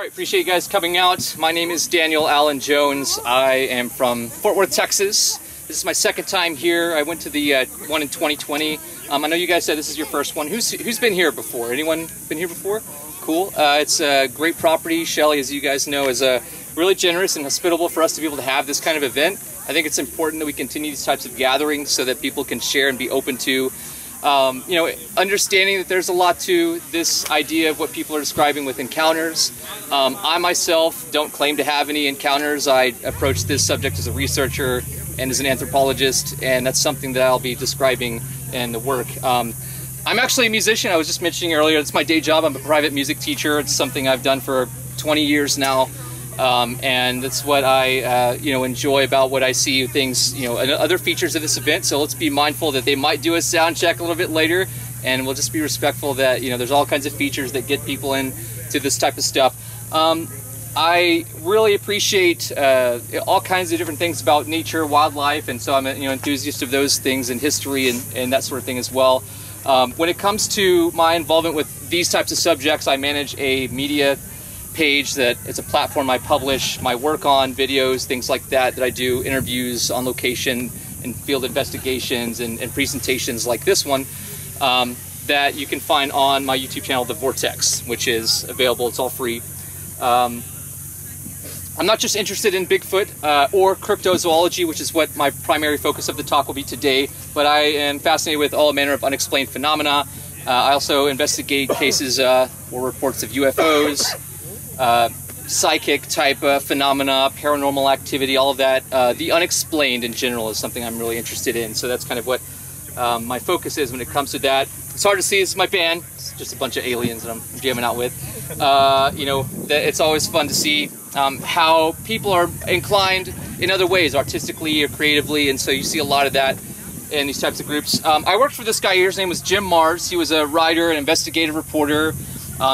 All right, appreciate you guys coming out. My name is Daniel Allen Jones. I am from Fort Worth, Texas. This is my second time here. I went to the one in 2020. I know you guys said this is your first one. Who's been here before? Anyone been here before? Cool. It's a great property. Shelley, as you guys know, is really generous and hospitable for us to be able to have this kind of event. I think it's important that we continue these types of gatherings so that people can share and be open to understanding that there's a lot to this idea of what people are describing with encounters. I myself don't claim to have any encounters. I approach this subject as a researcher and as an anthropologist, and that's something that I'll be describing in the work. I'm actually a musician. I was just mentioning earlier, it's my day job. I'm a private music teacher. It's something I've done for 20 years now. And that's what I enjoy about what I see things, and other features of this event. So let's be mindful that they might do a sound check a little bit later, and we'll just be respectful that there's all kinds of features that get people into this type of stuff. I really appreciate all kinds of different things about nature, wildlife, and so I'm an enthusiast of those things in history and that sort of thing as well. When it comes to my involvement with these types of subjects, I manage a media page that it's a platform I publish my work on, videos, things like that I do, interviews on location and field investigations and presentations like this one that you can find on my YouTube channel, The Vortex, which is available. It's all free. I'm not just interested in Bigfoot or cryptozoology, which is what my primary focus of the talk will be today, but I am fascinated with all manner of unexplained phenomena. I also investigate cases or reports of UFOs, psychic type phenomena, paranormal activity, all of that. The unexplained in general is something I'm really interested in, so that's kind of what my focus is when it comes to that. It's hard to see, this is my band. It's just a bunch of aliens that I'm jamming out with. It's always fun to see how people are inclined in other ways, artistically or creatively, and so you see a lot of that in these types of groups. I worked for this guy here. His name was Jim Mars. He was a writer, an investigative reporter.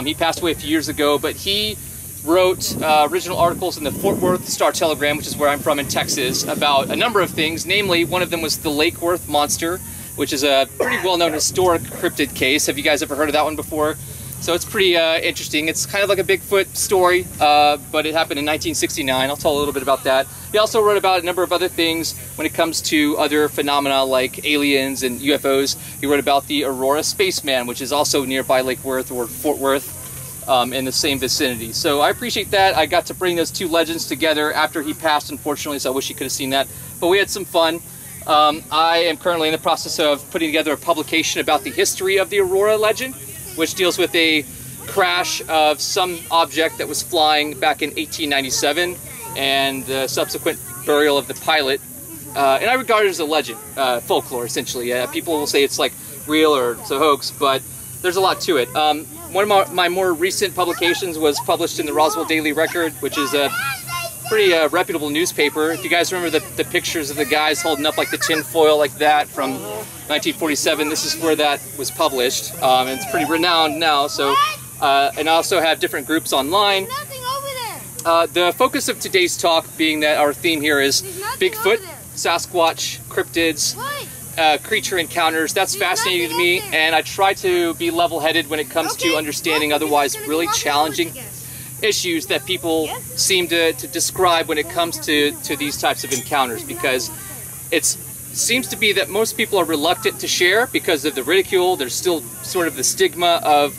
He passed away a few years ago, but he wrote original articles in the Fort Worth Star-Telegram, which is where I'm from in Texas, about a number of things. Namely, one of them was the Lake Worth Monster, which is a pretty well-known historic cryptid case. Have you guys ever heard of that one before? So it's pretty interesting. It's kind of like a Bigfoot story, but it happened in 1969. I'll tell a little bit about that. He also wrote about a number of other things when it comes to other phenomena like aliens and UFOs. He wrote about the Aurora Spaceman, which is also nearby Lake Worth or Fort Worth, in the same vicinity. So I appreciate that. I got to bring those two legends together after he passed, unfortunately, so I wish you could have seen that. But we had some fun. I am currently in the process of putting together a publication about the history of the Aurora legend, which deals with a crash of some object that was flying back in 1897 and the subsequent burial of the pilot. And I regard it as a legend, folklore essentially. People will say it's like real or it's a hoax, but there's a lot to it. One of my more recent publications was published in the Roswell Daily Record, which is a pretty reputable newspaper. If you guys remember the pictures of the guys holding up like the tin foil like that from 1947, this is where that was published. And it's pretty renowned now. So, and I also have different groups online. The focus of today's talk being that our theme here is Bigfoot, Sasquatch, cryptids, creature encounters. That's fascinating to me, and I try to be level-headed when it comes to understanding otherwise really challenging issues that people seem to describe when it comes to these types of encounters, because it seems to be that most people are reluctant to share because of the ridicule. There's still sort of the stigma of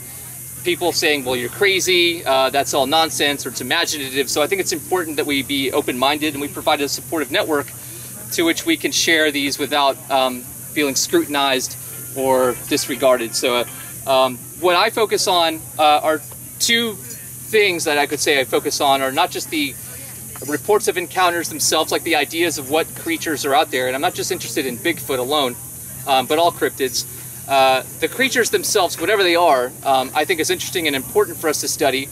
people saying, well, you're crazy, that's all nonsense, or it's imaginative. So I think it's important that we be open-minded and we provide a supportive network to which we can share these without feeling scrutinized or disregarded. So what I focus on are two things that I could say I focus on, are not just the reports of encounters themselves, like the ideas of what creatures are out there, and I'm not just interested in Bigfoot alone, but all cryptids. The creatures themselves, whatever they are, I think is interesting and important for us to study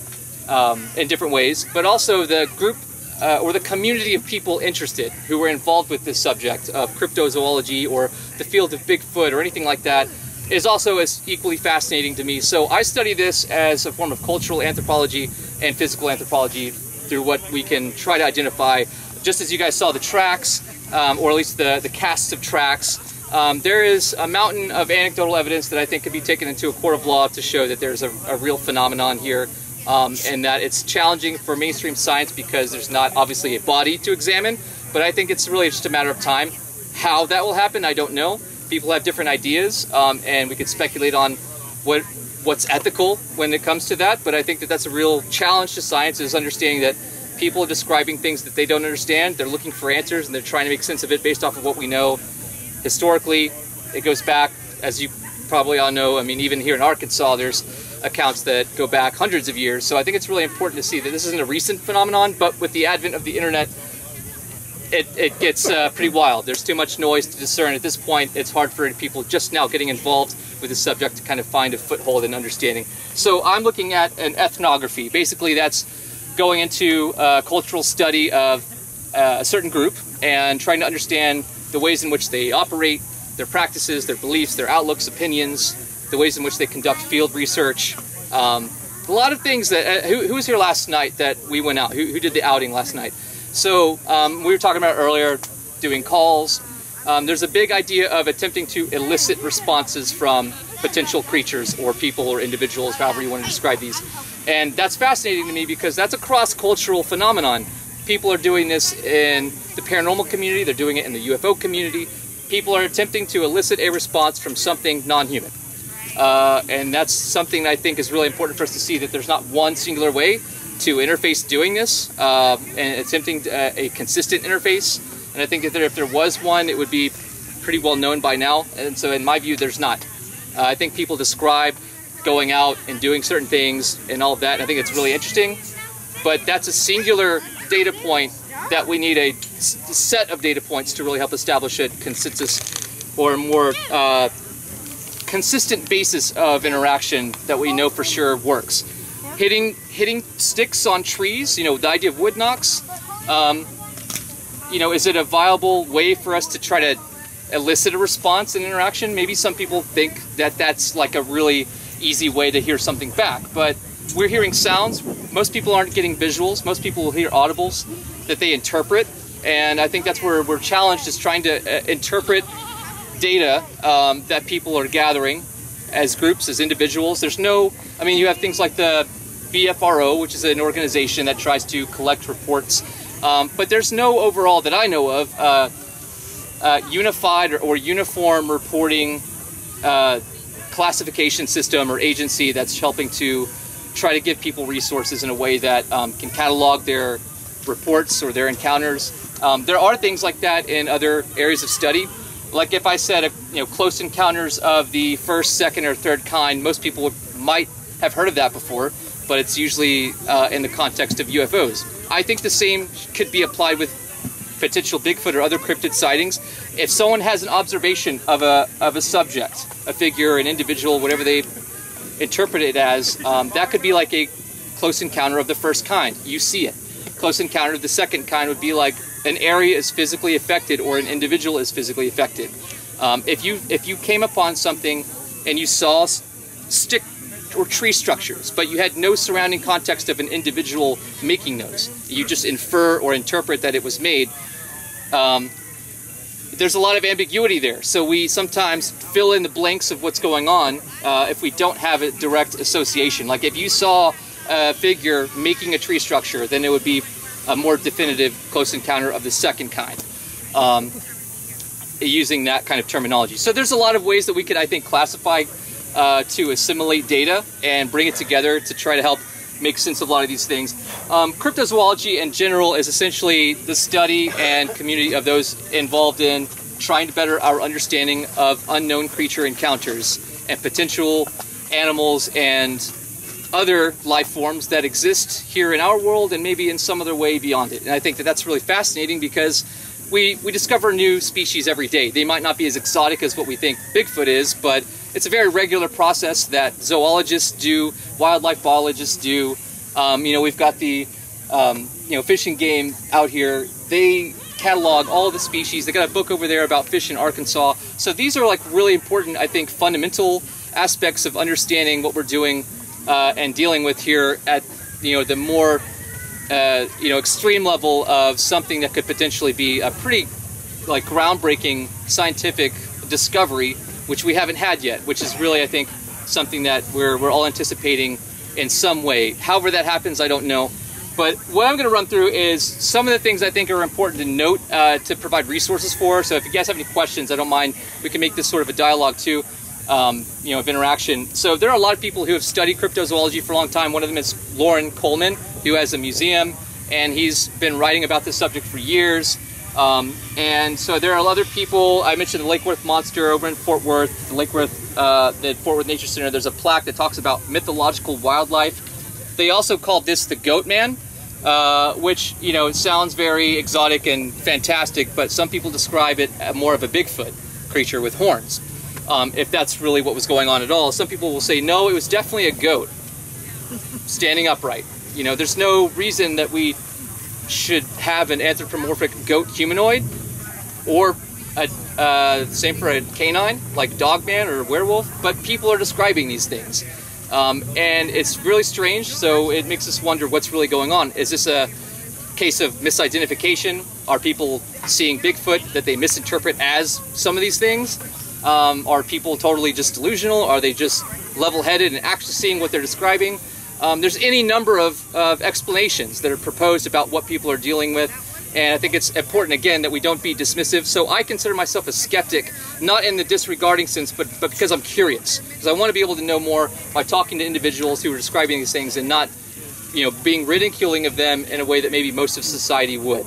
in different ways, but also the group or the community of people interested who were involved with this subject of cryptozoology or the field of Bigfoot or anything like that is also as equally fascinating to me. So I study this as a form of cultural anthropology and physical anthropology through what we can try to identify. Just as you guys saw the tracks, or at least the casts of tracks, there is a mountain of anecdotal evidence that I think could be taken into a court of law to show that there's a real phenomenon here. and that it's challenging for mainstream science because there's not obviously a body to examine, but I think it's really just a matter of time. How that will happen, I don't know. People have different ideas, and we could speculate on what's ethical when it comes to that, but I think that that's a real challenge to science, is understanding that people are describing things that they don't understand. They're looking for answers, and they're trying to make sense of it based off of what we know historically. It goes back, as you probably all know, I mean, even here in Arkansas, there's accounts that go back hundreds of years. So I think it's really important to see that this isn't a recent phenomenon, but with the advent of the internet, it gets pretty wild. There's too much noise to discern. At this point, it's hard for people just now getting involved with the subject to kind of find a foothold in understanding. So I'm looking at an ethnography. Basically, that's going into a cultural study of a certain group and trying to understand the ways in which they operate, their practices, their beliefs, their outlooks, opinions, the ways in which they conduct field research. A lot of things that, who was here last night that we went out? Who did the outing last night? So we were talking about earlier, doing calls. There's a big idea of attempting to elicit responses from potential creatures or people or individuals, however you want to describe these. And that's fascinating to me because that's a cross-cultural phenomenon. People are doing this in the paranormal community, they're doing it in the UFO community. People are attempting to elicit a response from something non-human. And that's something that I think is really important for us to see, that there's not one singular way to interface doing this, and attempting a consistent interface. And I think that if there was one, it would be pretty well known by now. And so in my view, there's not. I think people describe going out and doing certain things and all of that, and I think it's really interesting. But that's a singular data point that we need a set of data points to really help establish a consensus or a more consistent basis of interaction that we know for sure works. Hitting sticks on trees, you know, the idea of wood knocks, you know, is it a viable way for us to try to elicit a response and interaction? Maybe some people think that that's like a really easy way to hear something back, but we're hearing sounds. Most people aren't getting visuals. Most people will hear audibles that they interpret, and I think that's where we're challenged, is trying to interpret data that people are gathering as groups, as individuals. There's no, I mean, you have things like the BFRO, which is an organization that tries to collect reports, but there's no overall, that I know of, unified or uniform reporting classification system or agency that's helping to try to give people resources in a way that can catalog their reports or their encounters. There are things like that in other areas of study. Like if I said, you know, close encounters of the first, second, or third kind, most people might have heard of that before, but it's usually in the context of UFOs. I think the same could be applied with potential Bigfoot or other cryptid sightings. If someone has an observation of a subject, a figure, an individual, whatever they interpret it as, that could be like a close encounter of the first kind. You see it. Close encounter of the second kind would be like an area is physically affected or an individual is physically affected. If you came upon something and you saw stick or tree structures, but you had no surrounding context of an individual making those, you just infer or interpret that it was made, there's a lot of ambiguity there. So we sometimes fill in the blanks of what's going on if we don't have a direct association. Like if you saw a figure making a tree structure, then it would be a more definitive close encounter of the second kind, using that kind of terminology. So there's a lot of ways that we could, I think, classify to assimilate data and bring it together to try to help make sense of a lot of these things. Cryptozoology in general is essentially the study and community of those involved in trying to better our understanding of unknown creature encounters and potential animals and other life forms that exist here in our world and maybe in some other way beyond it. And I think that that's really fascinating because we discover new species every day. They might not be as exotic as what we think Bigfoot is, but it's a very regular process that zoologists do, wildlife biologists do. You know, we've got the you know, Fish and Game out here. They catalog all of the species. They got a book over there about fish in Arkansas. So these are like really important, I think, fundamental aspects of understanding what we're doing and dealing with here at, you know, the more you know, extreme level of something that could potentially be a pretty like groundbreaking scientific discovery, which we haven't had yet, which is really, I think, something that we're all anticipating in some way. However that happens, I don't know. But what I'm going to run through is some of the things I think are important to note to provide resources for. So if you guys have any questions, I don't mind. We can make this sort of a dialogue too, you know, of interaction. So there are a lot of people who have studied cryptozoology for a long time. One of them is Lauren Coleman, who has a museum, and he's been writing about this subject for years. And so there are other people. I mentioned the Lake Worth monster over in Fort Worth, the Fort Worth Nature Center. There's a plaque that talks about mythological wildlife. They also call this the Goat Man. Which, you know, sounds very exotic and fantastic, but some people describe it as more of a Bigfoot creature with horns, if that's really what was going on at all. Some people will say, no, it was definitely a goat standing upright. You know, there's no reason that we should have an anthropomorphic goat humanoid, or same for a canine, like Dogman or werewolf, but people are describing these things. And it's really strange, so it makes us wonder what's really going on. Is this a case of misidentification? Are people seeing Bigfoot that they misinterpret as some of these things? Are people totally just delusional? Are they just level-headed and actually seeing what they're describing? There's any number of explanations that are proposed about what people are dealing with. And I think it's important, again, that we don't be dismissive. So I consider myself a skeptic, not in the disregarding sense, but because I'm curious. Because I want to be able to know more by talking to individuals who are describing these things and not, you know, being ridiculing of them in a way that maybe most of society would.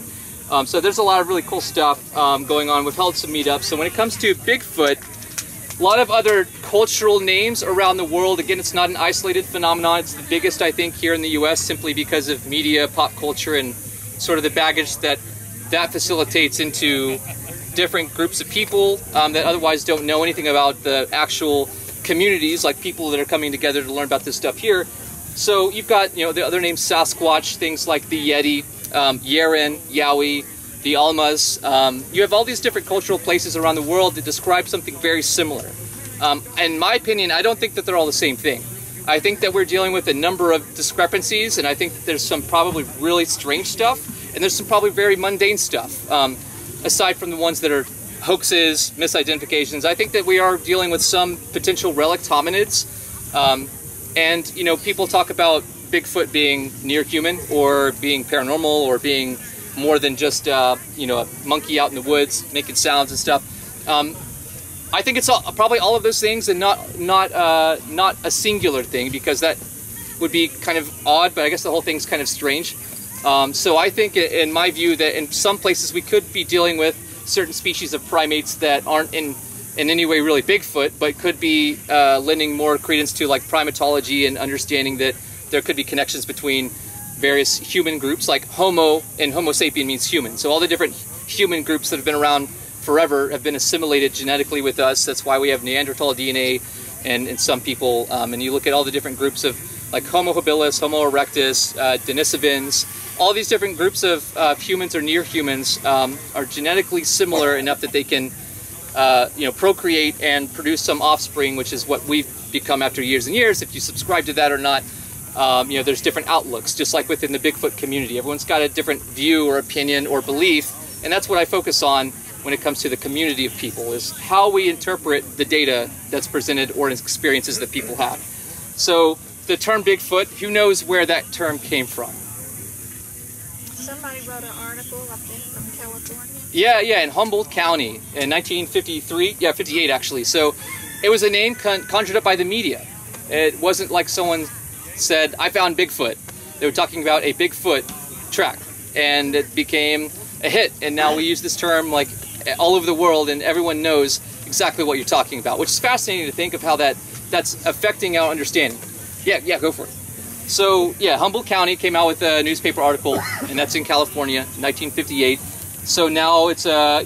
So there's a lot of really cool stuff going on. We've held some meetups. So when it comes to Bigfoot, a lot of other cultural names around the world. Again, it's not an isolated phenomenon. It's the biggest, I think, here in the U.S. simply because of media, pop culture, and sort of the baggage that facilitates into different groups of people that otherwise don't know anything about the actual communities, like people that are coming together to learn about this stuff here. So you've got, you know, the other names, Sasquatch, things like the Yeti, Yeren, Yowie, the Almas. You have all these different cultural places around the world that describe something very similar. In my opinion, I don't think that they're all the same thing. I think that we're dealing with a number of discrepancies, and I think that there's some probably really strange stuff, and there's some probably very mundane stuff, aside from the ones that are hoaxes, misidentifications. I think that we are dealing with some potential relict hominids, and, you know, people talk about Bigfoot being near human, or being paranormal, or being more than just, you know, a monkey out in the woods making sounds and stuff. I think it's probably all of those things, and not a singular thing, because that would be kind of odd. But I guess the whole thing's kind of strange. So I think, in my view, that in some places we could be dealing with certain species of primates that aren't in any way really Bigfoot, but could be lending more credence to like primatology and understanding that there could be connections between various human groups, like Homo, and Homo sapien means human. So all the different human groups that have been around forever have been assimilated genetically with us. That's why we have Neanderthal DNA and some people. And you look at all the different groups of like Homo habilis, Homo erectus, Denisovans. All these different groups of humans or near humans are genetically similar enough that they can you know, procreate and produce some offspring, which is what we've become after years and years. If you subscribe to that or not, you know, there's different outlooks, just like within the Bigfoot community. Everyone's got a different view or opinion or belief, and that's what I focus on when it comes to the community of people, is how we interpret the data that's presented or experiences that people have. So the term Bigfoot, who knows where that term came from? Somebody wrote an article up there from California. Yeah, in Humboldt County in 1953, 58 actually. So it was a name conjured up by the media. It wasn't like someone said, I found Bigfoot. They were talking about a Bigfoot track, and it became a hit. And now we use this term like all over the world, and everyone knows exactly what you're talking about, which is fascinating to think of how that's affecting our understanding. Yeah, go for it. So yeah, Humboldt County came out with a newspaper article, and that's in California, 1958. So now it's a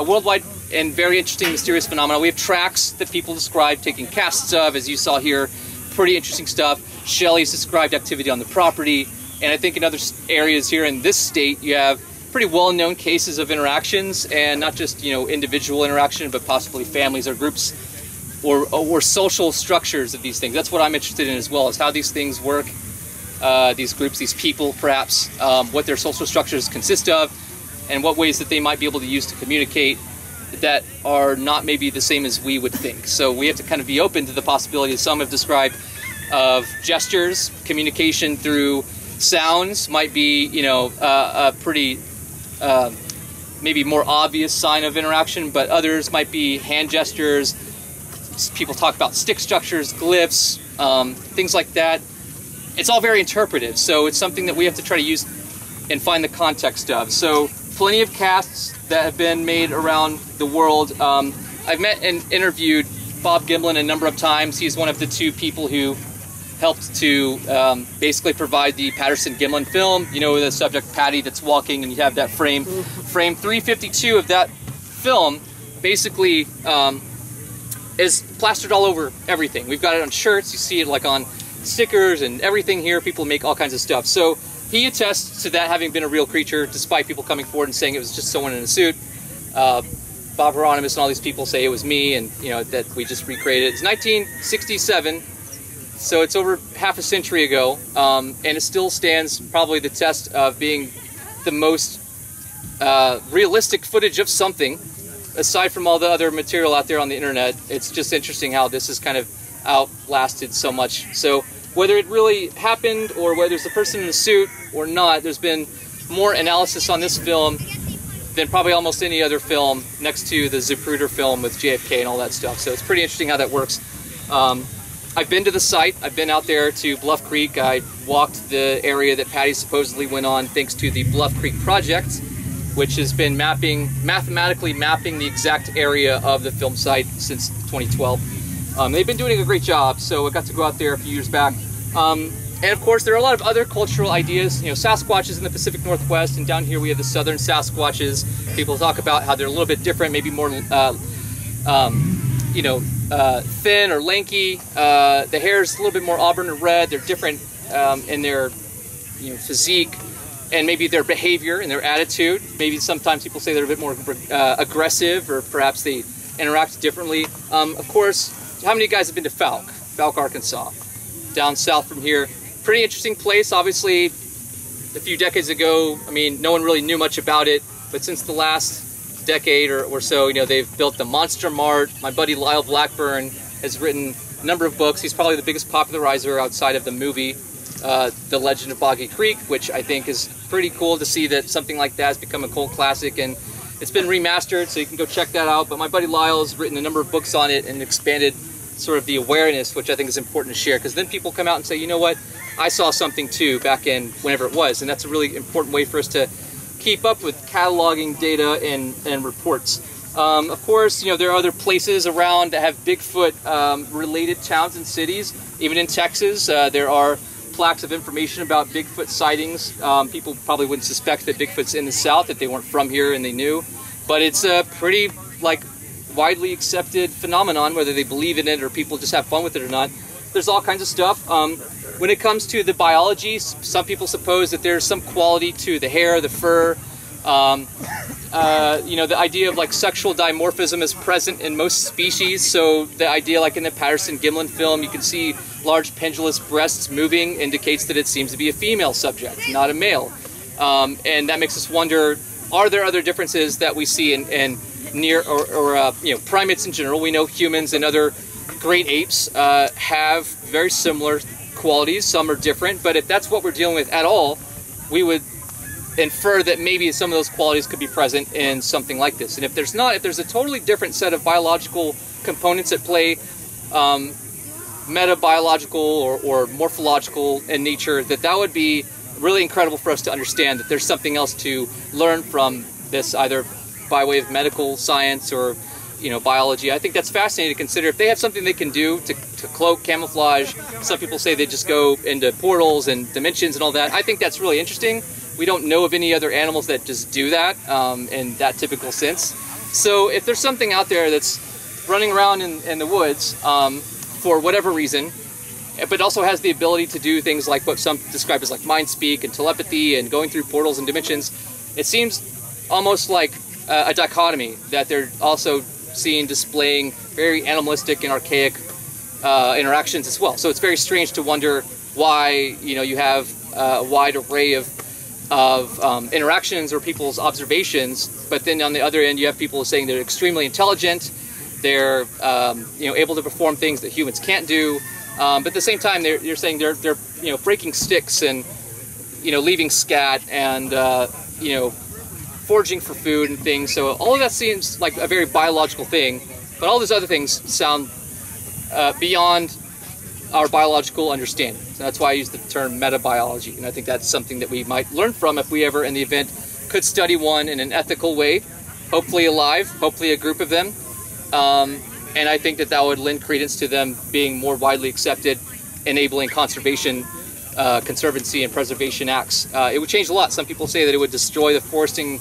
worldwide and very interesting, mysterious phenomenon. We have tracks that people describe taking casts of, as you saw here. Pretty interesting stuff. Shelley's described activity on the property, and I think in other areas here in this state, you have pretty well-known cases of interactions, and not just, you know, individual interaction, but possibly families or groups or social structures of these things. That's what I'm interested in as well, is how these things work, these groups, these people perhaps, what their social structures consist of, and what ways that they might be able to use to communicate that are not maybe the same as we would think. So we have to kind of be open to the possibility. Some have described of gestures. Communication through sounds might be, you know, a pretty maybe more obvious sign of interaction, but others might be hand gestures. People talk about stick structures, glyphs, things like that. It's all very interpretive, so it's something that we have to try to use and find the context of. So plenty of casts that have been made around the world. I've met and interviewed Bob Gimlin a number of times. He's one of the two people who helped to basically provide the Patterson-Gimlin film. You know, the subject Patty that's walking, and you have that frame. Frame 352 of that film basically is plastered all over everything. We've got it on shirts. You see it like on stickers and everything here. People make all kinds of stuff. So he attests to that having been a real creature, despite people coming forward and saying it was just someone in a suit. Bob Hieronymus and all these people say it was me, and you know that we just recreated it. It's 1967, so it's over half a century ago, and it still stands probably the test of being the most realistic footage of something, aside from all the other material out there on the internet. It's just interesting how this has kind of outlasted so much. So whether it really happened or whether it's a person in a suit or not, there's been more analysis on this film than probably almost any other film, next to the Zapruder film with JFK and all that stuff. So it's pretty interesting how that works. I've been to the site. I've been out there to Bluff Creek. I walked the area that Patty supposedly went on thanks to the Bluff Creek Project, which has been mathematically mapping the exact area of the film site since 2012. They've been doing a great job, so I got to go out there a few years back. And of course, there are a lot of other cultural ideas. You know, Sasquatches in the Pacific Northwest, and down here we have the southern Sasquatches. People talk about how they're a little bit different, maybe more, you know, thin or lanky. The hair's a little bit more auburn or red. They're different in their, you know, physique, and maybe their behavior and their attitude. Maybe sometimes people say they're a bit more aggressive, or perhaps they interact differently. Of course, how many of you guys have been to Fouke, Arkansas? Down south from here. Pretty interesting place. Obviously, a few decades ago, I mean, no one really knew much about it, but since the last decade or so, you know, they've built the Monster Mart. My buddy Lyle Blackburn has written a number of books. He's probably the biggest popularizer outside of the movie, The Legend of Boggy Creek, which I think is pretty cool to see that something like that has become a cult classic, and it's been remastered, so you can go check that out. But my buddy Lyle has written a number of books on it and expanded sort of the awareness, which I think is important to share, because then people come out and say, you know what, I saw something too back in whenever it was, and that's a really important way for us to keep up with cataloging data and reports. Of course, you know, there are other places around that have Bigfoot related towns and cities. Even in Texas, there are plaques of information about Bigfoot sightings. People probably wouldn't suspect that Bigfoot's in the South if they weren't from here and they knew, but it's a pretty, like, widely accepted phenomenon, whether they believe in it or people just have fun with it or not. There's all kinds of stuff. When it comes to the biology, some people suppose that there's some quality to the hair, the fur. You know, the idea of like sexual dimorphism is present in most species. So the idea, like in the Patterson-Gimlin film, you can see large pendulous breasts moving, indicates that it seems to be a female subject, not a male. And that makes us wonder, are there other differences that we see in near or you know, primates in general? We know humans and other great apes have very similar qualities. Some are different, but if that's what we're dealing with at all, we would infer that maybe some of those qualities could be present in something like this. And if there's not, if there's a totally different set of biological components at play, metabiological or morphological in nature, that would be really incredible for us to understand that there's something else to learn from this, either by way of medical science or, you know, biology. I think that's fascinating to consider. If they have something they can do to cloak, camouflage, some people say they just go into portals and dimensions and all that. I think that's really interesting. We don't know of any other animals that just do that in that typical sense. So if there's something out there that's running around in the woods for whatever reason, but also has the ability to do things like what some describe as like mind speak and telepathy and going through portals and dimensions, it seems almost like a dichotomy that they're also seen displaying very animalistic and archaic interactions as well. So it's very strange to wonder why, you know, you have a wide array of interactions or people's observations, but then on the other end you have people saying they're extremely intelligent, they're you know, able to perform things that humans can't do, But at the same time, you're saying they're breaking sticks and leaving scat and foraging for food and things. So all of that seems like a very biological thing, but all those other things sound beyond our biological understanding. So that's why I use the term metabiology, and I think that's something that we might learn from if we ever, in the event, could study one in an ethical way, hopefully alive, hopefully a group of them. And I think that would lend credence to them being more widely accepted, enabling conservation, conservancy, and preservation acts. It would change a lot. Some people say that it would destroy the foresting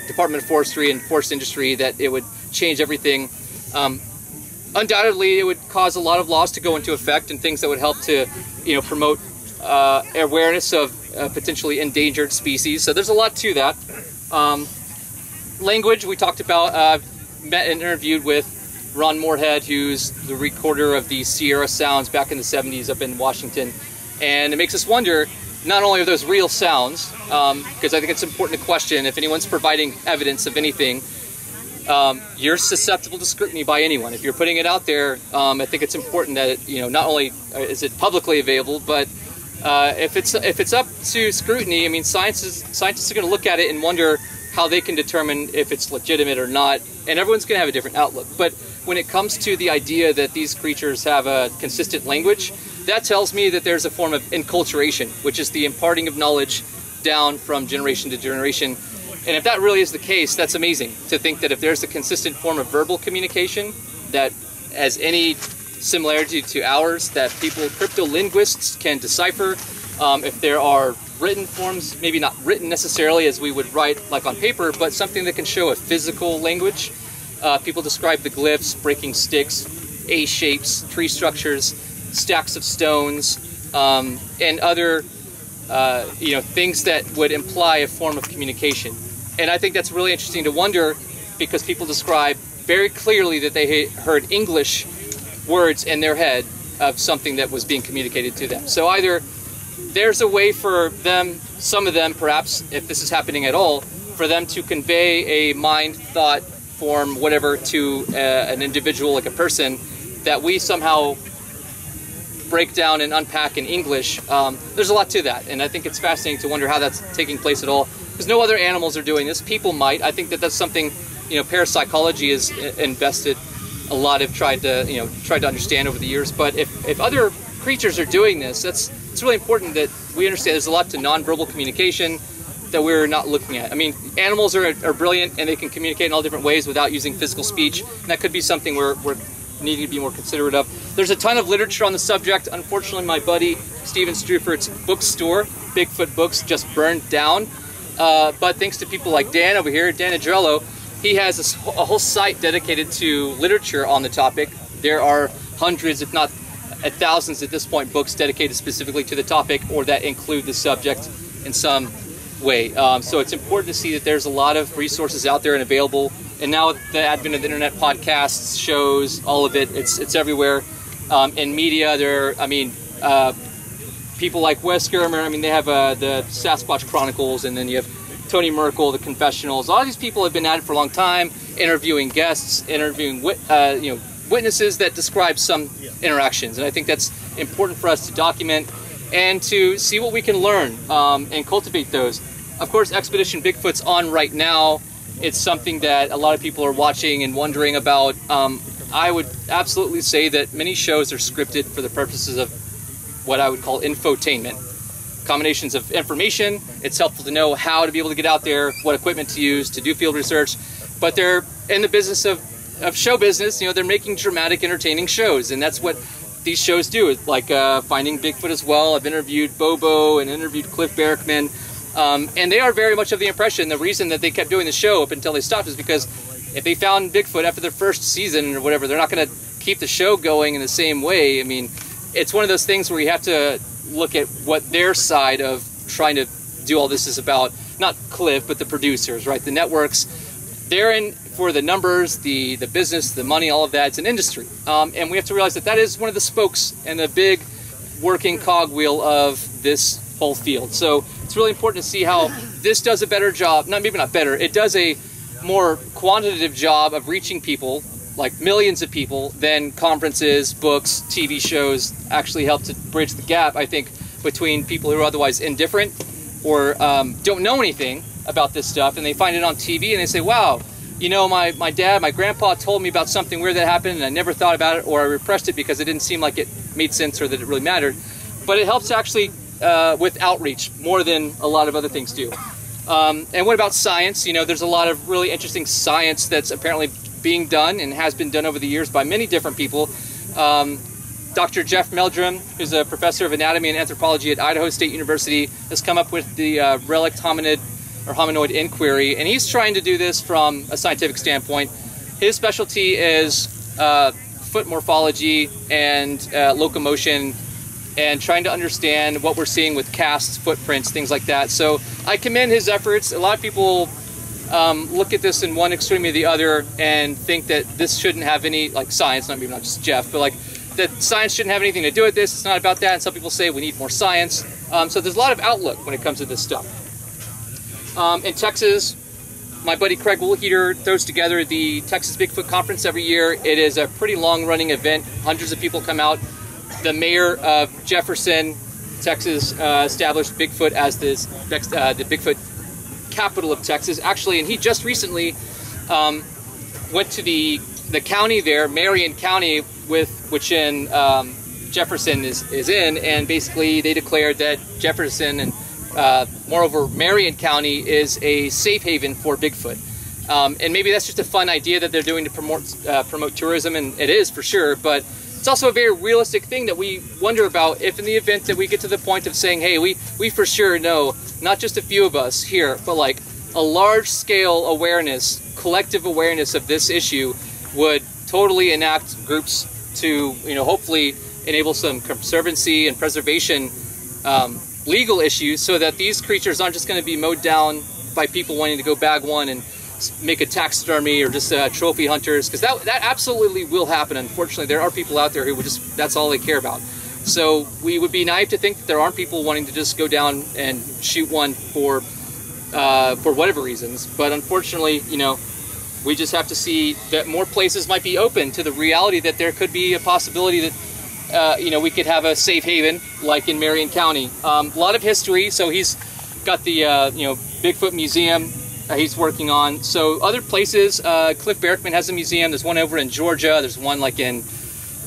Department of Forestry and forest industry, that it would change everything. Undoubtedly, it would cause a lot of laws to go into effect and things that would help to, promote awareness of potentially endangered species. So there's a lot to that. Language, we talked about. I've met and interviewed with Ron Moorhead, who's the recorder of the Sierra Sounds back in the 70s up in Washington. And it makes us wonder, not only are those real sounds, because I think it's important to question if anyone's providing evidence of anything, you're susceptible to scrutiny by anyone. If you're putting it out there, I think it's important that not only is it publicly available, but if it's up to scrutiny, I mean, scientists are going to look at it and wonder how they can determine if it's legitimate or not, and everyone's going to have a different outlook. But when it comes to the idea that these creatures have a consistent language, that tells me that there's a form of enculturation, which is the imparting of knowledge down from generation to generation. And if that really is the case, that's amazing to think that if there's a consistent form of verbal communication that has any similarity to ours, that cryptolinguists can decipher. If there are written forms, maybe not written necessarily as we would write like on paper, but something that can show a physical language. People describe the glyphs, breaking sticks, A shapes, tree structures, stacks of stones, and other things that would imply a form of communication. And I think that's really interesting to wonder, because people describe very clearly that they heard English words in their head of something that was being communicated to them. So either there's a way for them, some of them perhaps, if this is happening at all, for them to convey a mind, thought, form, whatever, to an individual, like a person, that we somehow break down and unpack in English. There's a lot to that, and I think it's fascinating to wonder how that's taking place at all, because no other animals are doing this. People might. I think that that's something, parapsychology has invested a lot of tried to understand over the years. But if other creatures are doing this, it's really important that we understand there's a lot to nonverbal communication that we're not looking at. I mean, animals are brilliant, and they can communicate in all different ways without using physical speech, and that could be something we're needing to be more considerate of. There's a ton of literature on the subject. Unfortunately, my buddy Steven Strufert's bookstore, Bigfoot Books, just burned down. But thanks to people like Dan over here, Dan Adrello, he has a whole site dedicated to literature on the topic. There are hundreds, if not thousands at this point, books dedicated specifically to the topic or that include the subject in some way. So it's important to see that there's a lot of resources out there and available. And now with the advent of the internet, podcasts, shows, all of it, it's everywhere. In media, people like Wes Germer, they have the Sasquatch Chronicles, and then you have Tony Merkel, the Confessionals. A lot of these people have been at it for a long time, interviewing guests, interviewing witnesses that describe some interactions. And I think that's important for us to document and to see what we can learn and cultivate those. Of course, Expedition Bigfoot's on right now. It's something that a lot of people are watching and wondering about. I would absolutely say that many shows are scripted for the purposes of what I would call infotainment. Combinations of information. It's helpful to know how to be able to get out there, what equipment to use, to do field research. But they're in the business of show business. They're making dramatic, entertaining shows, and that's what these shows do. It's like Finding Bigfoot as well. I've interviewed Bobo and interviewed Cliff Barrickman. And they are very much of the impression, the reason that they kept doing the show up until they stopped is because if they found Bigfoot after their first season or whatever, they're not going to keep the show going in the same way. It's one of those things where you have to look at what their side of trying to do all this is about. Not Cliff, but the producers, right? The networks, they're in for the numbers, the business, the money, all of that. It's an industry. And we have to realize that is one of the spokes and the big working cogwheel of this whole field. So it's really important to see how this does a better job, maybe not better, it does a more quantitative job of reaching people like millions of people, then conferences, books, TV shows actually help to bridge the gap, I think, between people who are otherwise indifferent or don't know anything about this stuff, and they find it on TV and they say, wow, you know, my dad, my grandpa told me about something weird that happened and I never thought about it, or I repressed it because it didn't seem like it made sense or that it really mattered. But it helps actually with outreach more than a lot of other things do. And what about science? You know, there's a lot of really interesting science that's apparently being done and has been done over the years by many different people. Dr. Jeff Meldrum, who's a professor of anatomy and anthropology at Idaho State University, has come up with the relict hominid or hominoid inquiry, and he's trying to do this from a scientific standpoint. His specialty is foot morphology and locomotion, and trying to understand what we're seeing with casts, footprints, things like that. So I commend his efforts. A lot of people look at this in one extreme or the other and think that this shouldn't have any, like science, not just Jeff, but like that science shouldn't have anything to do with this. It's not about that. And some people say we need more science. So there's a lot of outlook when it comes to this stuff. In Texas, my buddy Craig Woolheater throws together the Texas Bigfoot Conference every year. It is a pretty long-running event. Hundreds of people come out. The mayor of Jefferson, Texas, established Bigfoot as the Bigfoot capital of Texas, actually, and he just recently went to the county there, Marion County, which in Jefferson is in, and basically they declared that Jefferson and moreover Marion County is a safe haven for Bigfoot. And maybe that's just a fun idea that they're doing to promote tourism, and it is for sure, but it's also a very realistic thing that we wonder about if in the event that we get to the point of saying, hey, we for sure know, not just a few of us here, but like a large-scale awareness, collective awareness of this issue would totally enact groups to, you know, hopefully enable some conservancy and preservation legal issues so that these creatures aren't just going to be mowed down by people wanting to go bag one and make a taxidermy or just trophy hunters, because that absolutely will happen. Unfortunately, there are people out there who would just, that's all they care about. So we would be naive to think that there aren't people wanting to just go down and shoot one for whatever reasons. But unfortunately, you know, we just have to see that more places might be open to the reality that there could be a possibility that you know, we could have a safe haven like in Marion County. A lot of history. So he's got the you know, Bigfoot Museum he's working on. So other places, Cliff Barackman has a museum. There's one over in Georgia. There's one like in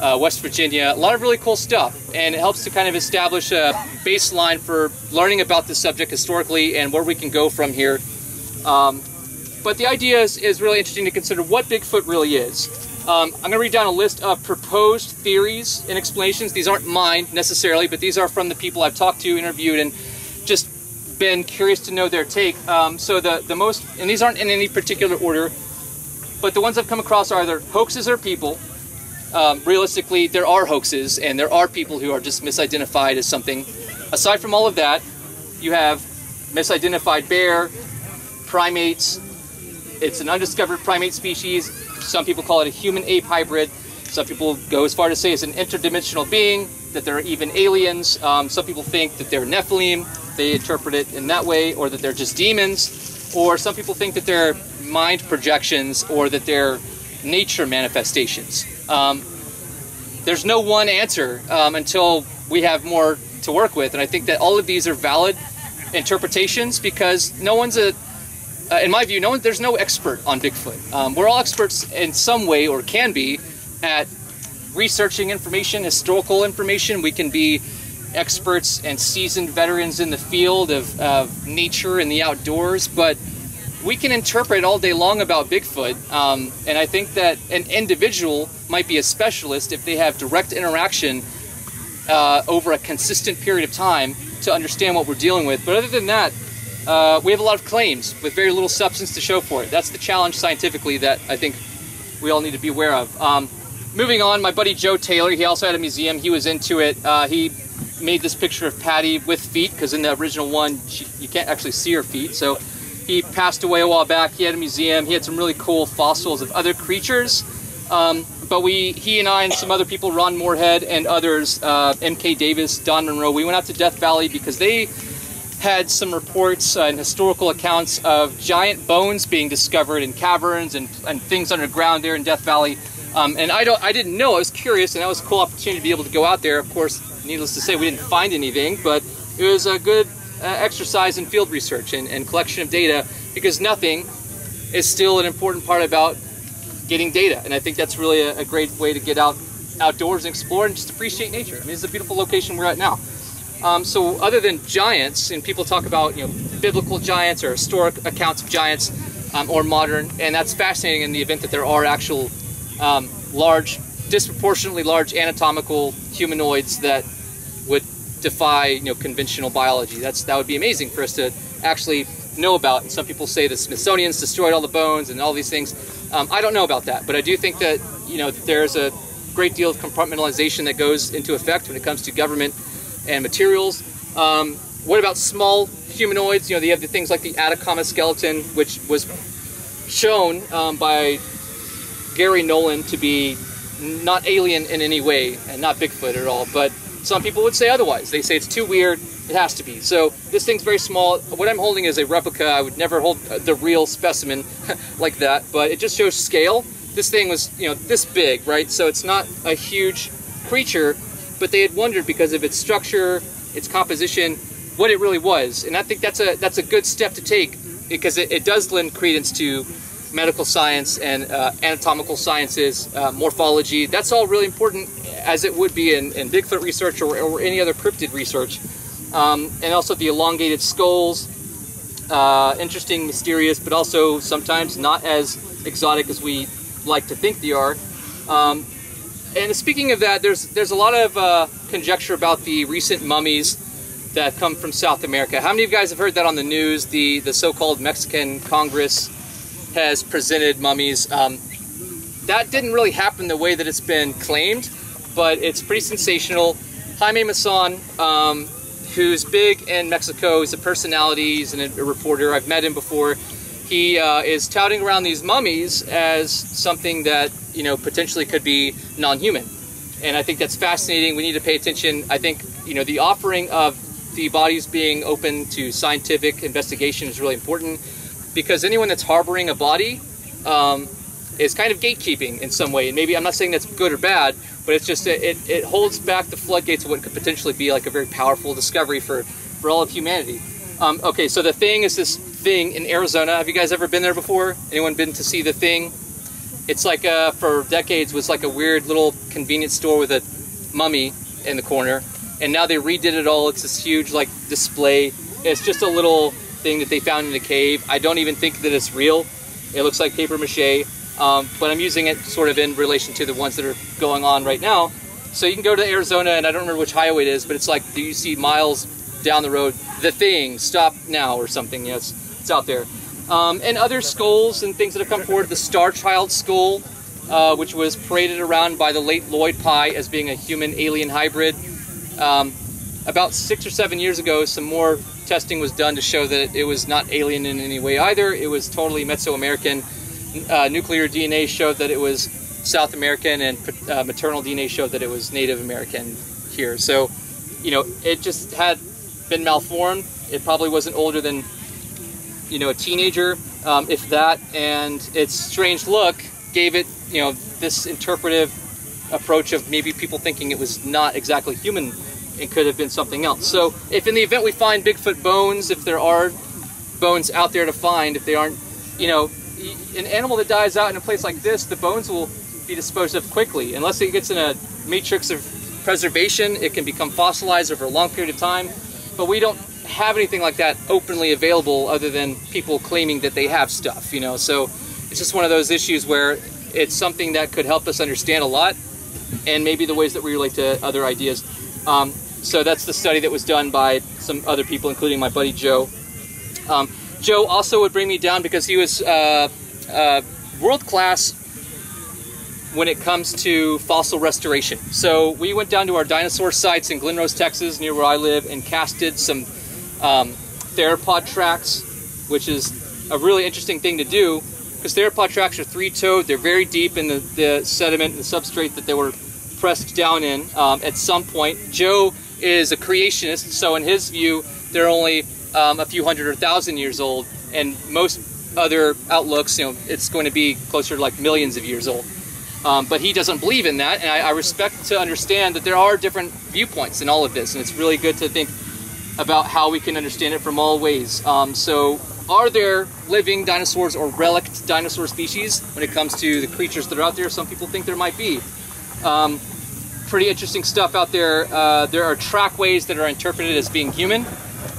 West Virginia. A lot of really cool stuff, and it helps to kind of establish a baseline for learning about this subject historically and where we can go from here. But the idea is really interesting to consider what Bigfoot really is. I'm going to read down a list of proposed theories and explanations. These aren't mine necessarily, but these are from the people I've talked to, interviewed, and just been curious to know their take. So the most, and these aren't in any particular order, but the ones I've come across are either hoaxes or people. Realistically, there are hoaxes, and there are people who are just misidentified as something. Aside from all of that, you have misidentified bear, primates. It's an undiscovered primate species. Some people call it a human-ape hybrid. Some people go as far to say it's an interdimensional being, that there are even aliens. Some people think that they're Nephilim. They interpret it in that way, or that they're just demons. Or some people think that they're mind projections, or that they're nature manifestations. There's no one answer until we have more to work with, and I think that all of these are valid interpretations because no one's in my view, there's no expert on Bigfoot. We're all experts in some way, or can be, at researching information, historical information. We can be experts and seasoned veterans in the field of nature and the outdoors, but we can interpret all day long about Bigfoot, and I think that an individual might be a specialist if they have direct interaction over a consistent period of time to understand what we're dealing with. But other than that, we have a lot of claims with very little substance to show for it. That's the challenge scientifically that I think we all need to be aware of. Moving on, my buddy Joe Taylor, he also had a museum. He was into it. He made this picture of Patty with feet, because in the original one, you can't actually see her feet. So he passed away a while back. He had a museum. He had some really cool fossils of other creatures. But he and I and some other people, Ron Moorhead and others, M.K. Davis, Don Monroe, we went out to Death Valley because they had some reports and historical accounts of giant bones being discovered in caverns and things underground there in Death Valley. And I didn't know. I was curious, and that was a cool opportunity to be able to go out there. Of course, needless to say, we didn't find anything, but it was a good exercise in field research and collection of data, because nothing is still an important part about getting data. And I think that's really a great way to get outdoors and explore and just appreciate nature. I mean, it's a beautiful location we're at now. So other than giants, and people talk about, you know, biblical giants or historic accounts of giants, or modern, and that's fascinating in the event that there are actual large, disproportionately large anatomical humanoids that would defy, you know, conventional biology. That would be amazing for us to actually know about. And some people say the Smithsonian's destroyed all the bones and all these things. I don't know about that, but I do think that, you know, there's a great deal of compartmentalization that goes into effect when it comes to government and materials. What about small humanoids? You know, they have the things like the Atacama skeleton, which was shown by Gary Nolan to be not alien in any way and not Bigfoot at all, but some people would say otherwise. They say it's too weird, it has to be. So this thing's very small. What I'm holding is a replica. I would never hold the real specimen like that, but it just shows scale. This thing was, you know, this big, right? So it's not a huge creature, but they had wondered because of its structure, its composition, what it really was. And I think that's a good step to take, because it does lend credence to medical science and anatomical sciences, morphology. That's all really important, as it would be in Bigfoot research or any other cryptid research. And also the elongated skulls, interesting, mysterious, but also sometimes not as exotic as we like to think they are. And speaking of that, there's a lot of conjecture about the recent mummies that come from South America. How many of you guys have heard that on the news? The so-called Mexican Congress has presented mummies. That didn't really happen the way that it's been claimed, but it's pretty sensational. Jaime Maussan, who's big in Mexico, he's a personality, he's a reporter. I've met him before. He is touting around these mummies as something that, you know, potentially could be non-human. And I think that's fascinating. We need to pay attention. I think, you know, the offering of the bodies being open to scientific investigation is really important, because anyone that's harboring a body is kind of gatekeeping in some way. And maybe, I'm not saying that's good or bad, but it's just, it holds back the floodgates of what could potentially be like a very powerful discovery for all of humanity. Okay, so the Thing is this thing in Arizona. Have you guys ever been there before? Anyone been to see the Thing? It's like, for decades, was like a weird little convenience store with a mummy in the corner. And now they redid it all. It's this huge, like, display. It's just a little thing that they found in a cave. I don't even think that it's real. It looks like paper mache. But I'm using it sort of in relation to the ones that are going on right now. So you can go to Arizona, and I don't remember which highway it is, but it's like, you see miles down the road, the Thing, stop now, or something. Yes, it's out there. And other skulls and things that have come forward. The Star Child skull, which was paraded around by the late Lloyd Pye as being a human-alien hybrid. About 6 or 7 years ago, some more testing was done to show that it was not alien in any way either. It was totally Mesoamerican. Nuclear DNA showed that it was South American, and maternal DNA showed that it was Native American here. So, you know, it just had been malformed. It probably wasn't older than, you know, a teenager, if that, and its strange look gave it, you know, this interpretive approach of maybe people thinking it was not exactly human. It could have been something else. So if in the event we find Bigfoot bones, if there are bones out there to find, if they aren't, you know, an animal that dies out in a place like this, the bones will be disposed of quickly. Unless it gets in a matrix of preservation, it can become fossilized over a long period of time. But we don't have anything like that openly available other than people claiming that they have stuff, you know. So it's just one of those issues where it's something that could help us understand a lot, and maybe the ways that we relate to other ideas. So that's the study that was done by some other people, including my buddy Joe. Joe also would bring me down because he was world-class when it comes to fossil restoration. So we went down to our dinosaur sites in Glen Rose, Texas, near where I live, and casted some theropod tracks, which is a really interesting thing to do, because theropod tracks are three-toed. They're very deep in the sediment and the substrate that they were pressed down in at some point. Joe is a creationist, so in his view, they're only a few hundred or thousand years old, and most other outlooks, you know, it's going to be closer to like millions of years old. But he doesn't believe in that, and I respect to understand that there are different viewpoints in all of this, and it's really good to think about how we can understand it from all ways. So are there living dinosaurs or relict dinosaur species when it comes to the creatures that are out there? Some people think there might be. Pretty interesting stuff out there. There are trackways that are interpreted as being human,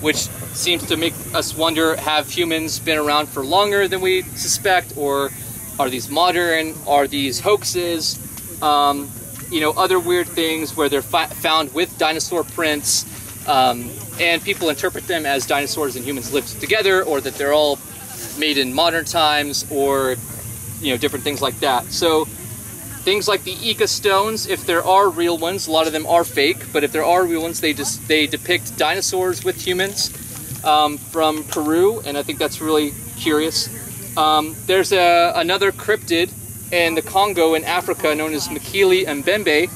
which seems to make us wonder, have humans been around for longer than we suspect, or are these modern? Are these hoaxes? You know, other weird things where they're found with dinosaur prints, and people interpret them as dinosaurs and humans lived together, or that they're all made in modern times, or, you know, different things like that. So things like the Ica stones, if there are real ones, a lot of them are fake, but if there are real ones, they depict dinosaurs with humans from Peru, and I think that's really curious. There's another cryptid in the Congo in Africa known as Mekili Mbembe,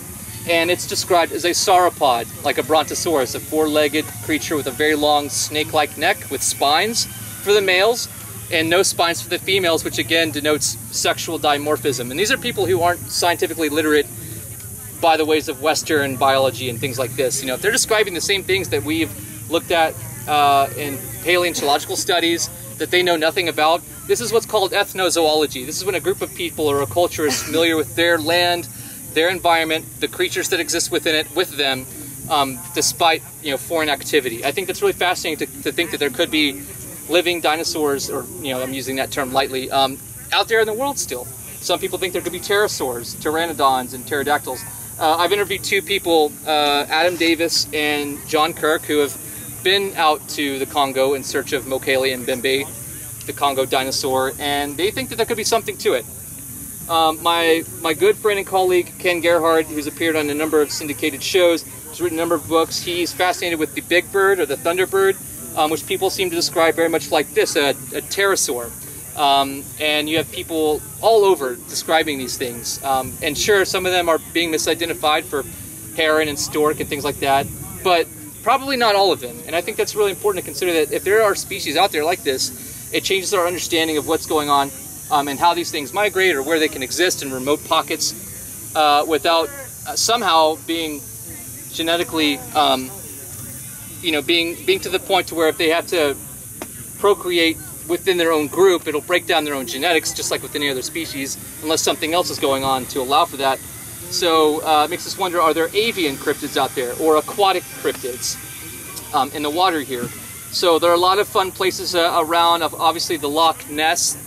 and it's described as a sauropod, like a brontosaurus, a four-legged creature with a very long snake-like neck with spines for the males and no spines for the females, which again denotes sexual dimorphism. And these are people who aren't scientifically literate by the ways of Western biology and things like this. You know, if they're describing the same things that we've looked at in paleontological studies that they know nothing about, this is what's called ethnozoology. This is when a group of people or a culture is familiar with their land, their environment, the creatures that exist within it, with them, despite, you know, foreign activity. I think that's really fascinating to think that there could be living dinosaurs, or, you know, I'm using that term lightly, out there in the world still. Some people think there could be pterosaurs, pteranodons, and pterodactyls. I've interviewed two people, Adam Davis and John Kirk, who have been out to the Congo in search of Mekili Mbembe, the Congo dinosaur, and they think that there could be something to it. My good friend and colleague Ken Gerhard, who's appeared on a number of syndicated shows, has written a number of books. He's fascinated with the big bird, or the thunderbird, which people seem to describe very much like this, a pterosaur. And you have people all over describing these things. And sure, some of them are being misidentified for heron and stork and things like that, but probably not all of them. And I think that's really important to consider, that if there are species out there like this, it changes our understanding of what's going on, and how these things migrate, or where they can exist in remote pockets without somehow being genetically, you know, being to the point to where if they have to procreate within their own group, it'll break down their own genetics, just like with any other species, unless something else is going on to allow for that. So it makes us wonder, are there avian cryptids out there, or aquatic cryptids in the water here? So there are a lot of fun places around. Obviously the Loch Ness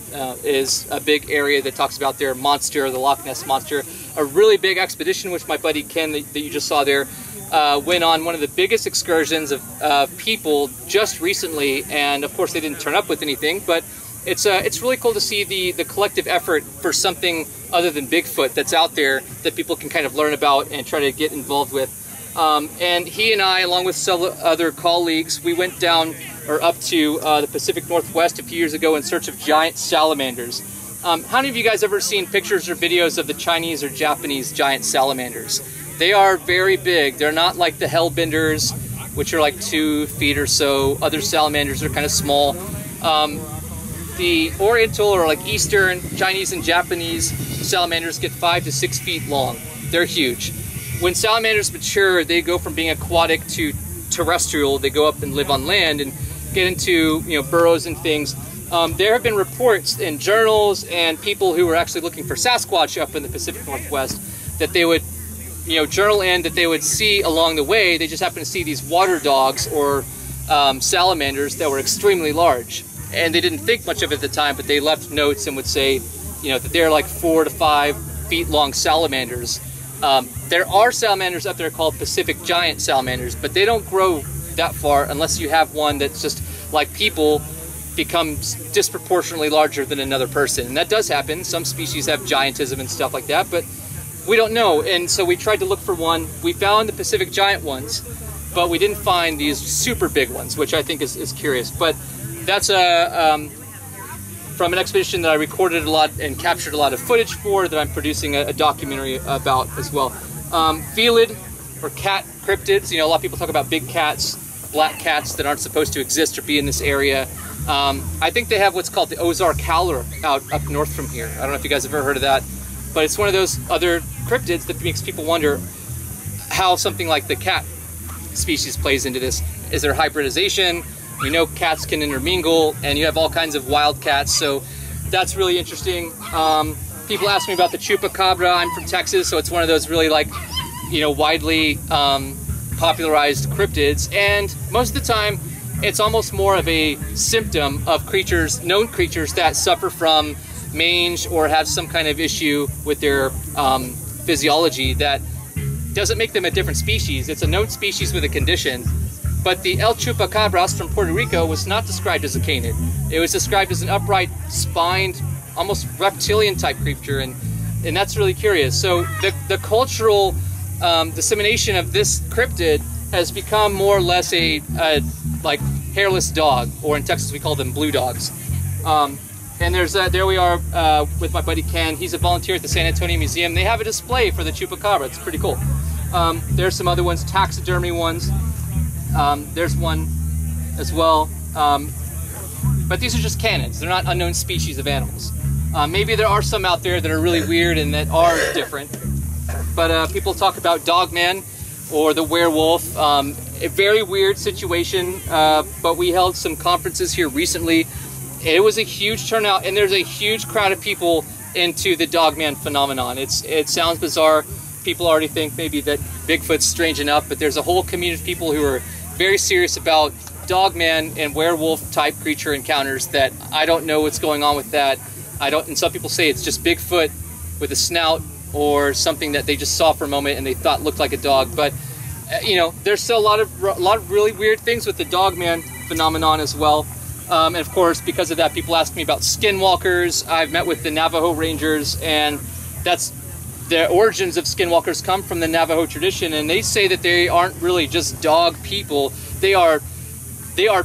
is a big area that talks about their monster, the Loch Ness Monster. A really big expedition, which my buddy Ken, that you just saw there, went on one of the biggest excursions of people just recently, and of course they didn't turn up with anything, but it's really cool to see the collective effort for something other than Bigfoot that's out there that people can kind of learn about and try to get involved with. And he and I, along with several other colleagues, we went down, or up to the Pacific Northwest a few years ago in search of giant salamanders. How many of you guys ever seen pictures or videos of the Chinese or Japanese giant salamanders? They are very big. They're not like the hellbenders, which are like 2 feet or so. Other salamanders are kind of small. The Oriental, or like Eastern, Chinese and Japanese salamanders get 5 to 6 feet long. They're huge. When salamanders mature, they go from being aquatic to terrestrial. They go up and live on land and get into, you know, burrows and things. There have been reports in journals and people who were actually looking for Sasquatch up in the Pacific Northwest that they would, you know, journal in that they would see along the way. They just happened to see these water dogs, or salamanders, that were extremely large. And they didn't think much of it at the time, but they left notes and would say, you know, that they're like 4 to 5 feet long salamanders. There are salamanders up there called Pacific giant salamanders, but they don't grow that far unless you have one that's just, like people, becomes disproportionately larger than another person. And that does happen. Some species have giantism and stuff like that, but we don't know. And so we tried to look for one. We found the Pacific giant ones, but we didn't find these super big ones, which I think is curious. But that's from an expedition that I recorded a lot and captured a lot of footage for, that I'm producing a documentary about as well. Felid, or cat cryptids. You know, a lot of people talk about big cats, black cats that aren't supposed to exist or be in this area. I think they have what's called the Ozark howler out up north from here. I don't know if you guys have ever heard of that. but it's one of those other cryptids that makes people wonder how something like the cat species plays into this. Is there hybridization? We know cats can intermingle, and you have all kinds of wild cats, so that's really interesting. People ask me about the chupacabra. I'm from Texas, so it's one of those really, like, you know, widely popularized cryptids, and most of the time it's almost more of a symptom of creatures, known creatures, that suffer from mange or have some kind of issue with their physiology that doesn't make them a different species. It's a known species with a condition. But the El Chupacabras from Puerto Rico was not described as a canid. It was described as an upright, spined, almost reptilian type creature, and that's really curious. So the cultural dissemination of this cryptid has become more or less a like hairless dog, or in Texas we call them blue dogs. And there we are with my buddy Ken. He's a volunteer at the San Antonio Museum. They have a display for the chupacabra. It's pretty cool. There's some other ones, taxidermy ones. There's one as well. But these are just canids. They're not unknown species of animals. Maybe there are some out there that are really weird and that are different. But people talk about Dogman or the werewolf. A very weird situation, but we held some conferences here recently. It was a huge turnout, and there's a huge crowd of people into the Dogman phenomenon. It sounds bizarre. People already think maybe that Bigfoot's strange enough, but there's a whole community of people who are very serious about Dogman and werewolf type creature encounters that I don't know what's going on with that. And some people say it's just Bigfoot with a snout or something that they just saw for a moment and they thought looked like a dog. But you know, there's still a lot of really weird things with the Dogman phenomenon as well. And of course, because of that, people ask me about skinwalkers. I've met with the Navajo Rangers, and the origins of skinwalkers come from the Navajo tradition, and they say that they aren't really just dog people. They are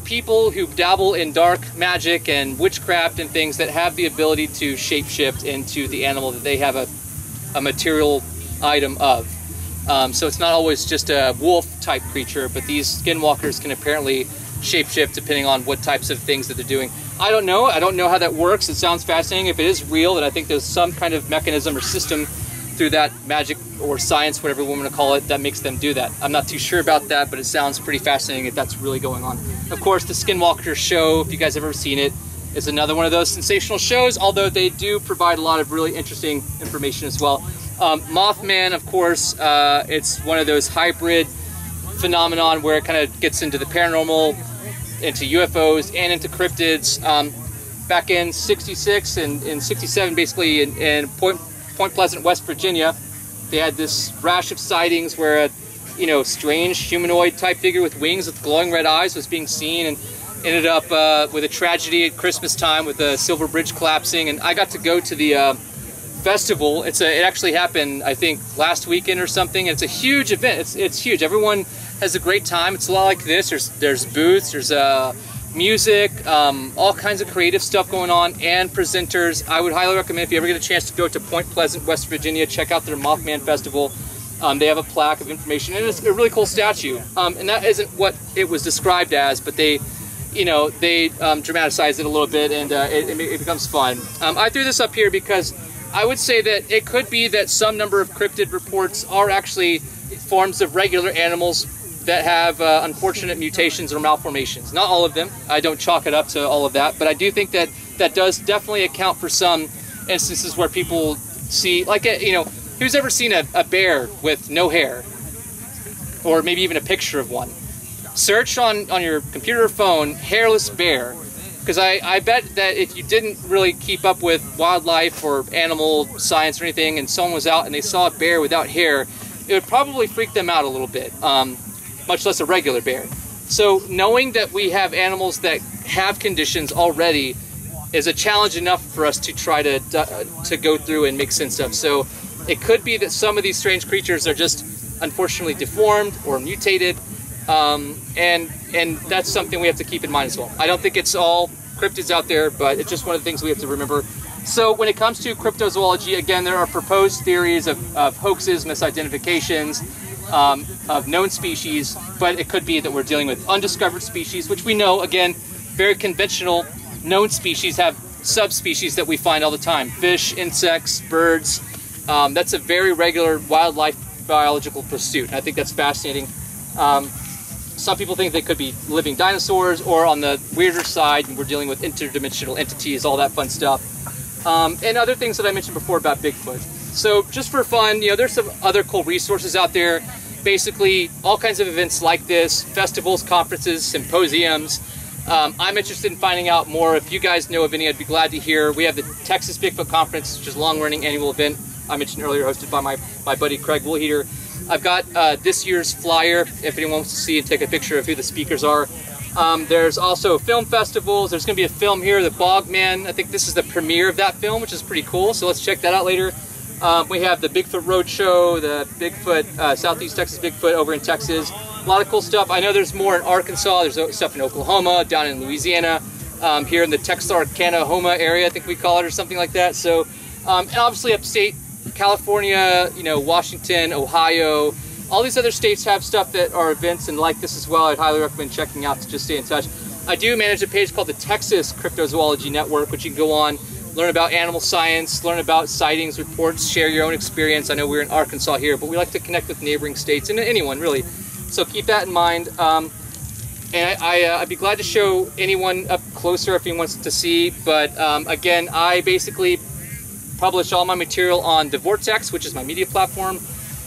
people who dabble in dark magic and witchcraft and things that have the ability to shapeshift into the animal that they have a material item of. So it's not always just a wolf type creature, but these skinwalkers can apparently shapeshift depending on what types of things that they're doing. I don't know how that works. It sounds fascinating. If it is real, then I think there's some kind of mechanism or system through that magic or science, whatever we want to call it, that makes them do that. I'm not too sure about that, but it sounds pretty fascinating if that's really going on. Of course, the Skinwalker show, if you guys have ever seen it, is another one of those sensational shows, although they do provide a lot of really interesting information as well. Mothman, of course, it's one of those hybrid phenomenon where it kind of gets into the paranormal, into UFOs, and into cryptids. Back in '66 and in '67, basically in Point Pleasant, West Virginia, they had this rash of sightings where a strange humanoid type figure with wings with glowing red eyes was being seen, and ended up with a tragedy at Christmas time with the Silver Bridge collapsing. And I got to go to the festival. It actually happened, I think, last weekend or something. It's a huge event. It's huge. Everyone has a great time. It's a lot like this. There's booths, there's music, all kinds of creative stuff going on, and presenters. I would highly recommend, if you ever get a chance to go to Point Pleasant, West Virginia, check out their Mothman Festival. They have a plaque of information, and it's a really cool statue. And that isn't what it was described as, but they dramatize it a little bit, and it becomes fun. I threw this up here because I would say that it could be that some number of cryptid reports are actually forms of regular animals that have unfortunate mutations or malformations. Not all of them. I don't chalk it up to all of that, but I do think that that does definitely account for some instances where people see, like, who's ever seen a bear with no hair? Or maybe even a picture of one. Search on your computer or phone, hairless bear. Because I bet that if you didn't really keep up with wildlife or animal science or anything, and someone was out and they saw a bear without hair, it would probably freak them out a little bit, much less a regular bear. So knowing that we have animals that have conditions already is a challenge enough for us to try to go through and make sense of. So it could be that some of these strange creatures are just unfortunately deformed or mutated, and that's something we have to keep in mind as well. I don't think it's all cryptids out there, but it's just one of the things we have to remember. So when it comes to cryptozoology, again, there are proposed theories of hoaxes, misidentifications, of known species, but it could be that we're dealing with undiscovered species, which we know, again, very conventional known species have subspecies that we find all the time. Fish, insects, birds, That's a very regular wildlife biological pursuit. I think that's fascinating. Some people think they could be living dinosaurs, or on the weirder side, we're dealing with interdimensional entities, all that fun stuff. And other things that I mentioned before about Bigfoot. So just for fun, you know, there's some other cool resources out there. Basically, all kinds of events like this, festivals, conferences, symposiums. I'm interested in finding out more. If you guys know of any, I'd be glad to hear. We have the Texas Bigfoot Conference, which is a long-running annual event I mentioned earlier, hosted by my buddy Craig Woolheater. I've got this year's flyer, if anyone wants to see and take a picture of who the speakers are. There's also film festivals. There's going to be a film here, The Bogman. I think this is the premiere of that film, which is pretty cool, so let's check that out later. We have the Bigfoot Roadshow, the Bigfoot, Southeast Texas Bigfoot over in Texas. A lot of cool stuff. I know there's more in Arkansas. There's stuff in Oklahoma, down in Louisiana, here in the Texarkana area, I think we call it, or something like that. So, and obviously upstate California, you know, Washington, Ohio, all these other states have stuff that are events and like this as well. I'd highly recommend checking out to just stay in touch. I do manage a page called the Texas Cryptozoology Network, which you can go on, learn about animal science, learn about sightings, reports, share your own experience. I know we're in Arkansas here, but we like to connect with neighboring states and anyone really. So keep that in mind. And I'd be glad to show anyone up closer if anyone wants to see. But again, I basically publish all my material on The Vortex, which is my media platform.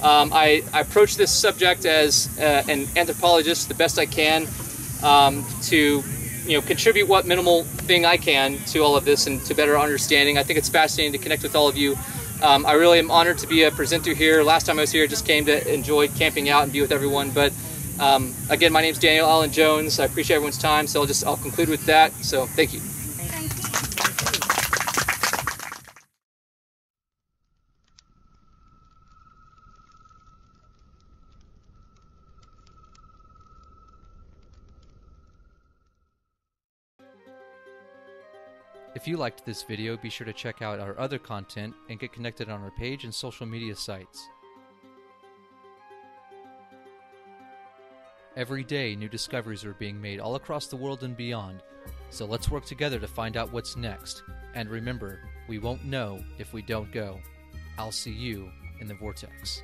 I approach this subject as an anthropologist the best I can to contribute what minimal thing I can to all of this and to better understanding. I think it's fascinating to connect with all of you. I really am honored to be a presenter here. Last time I was here, I just came to enjoy camping out and be with everyone. But again, my name's Daniel Allen Jones. I appreciate everyone's time, so I'll conclude with that. So thank you. If you liked this video, be sure to check out our other content and get connected on our page and social media sites. Every day, new discoveries are being made all across the world and beyond, so let's work together to find out what's next. And remember, we won't know if we don't go. I'll see you in the Vortex.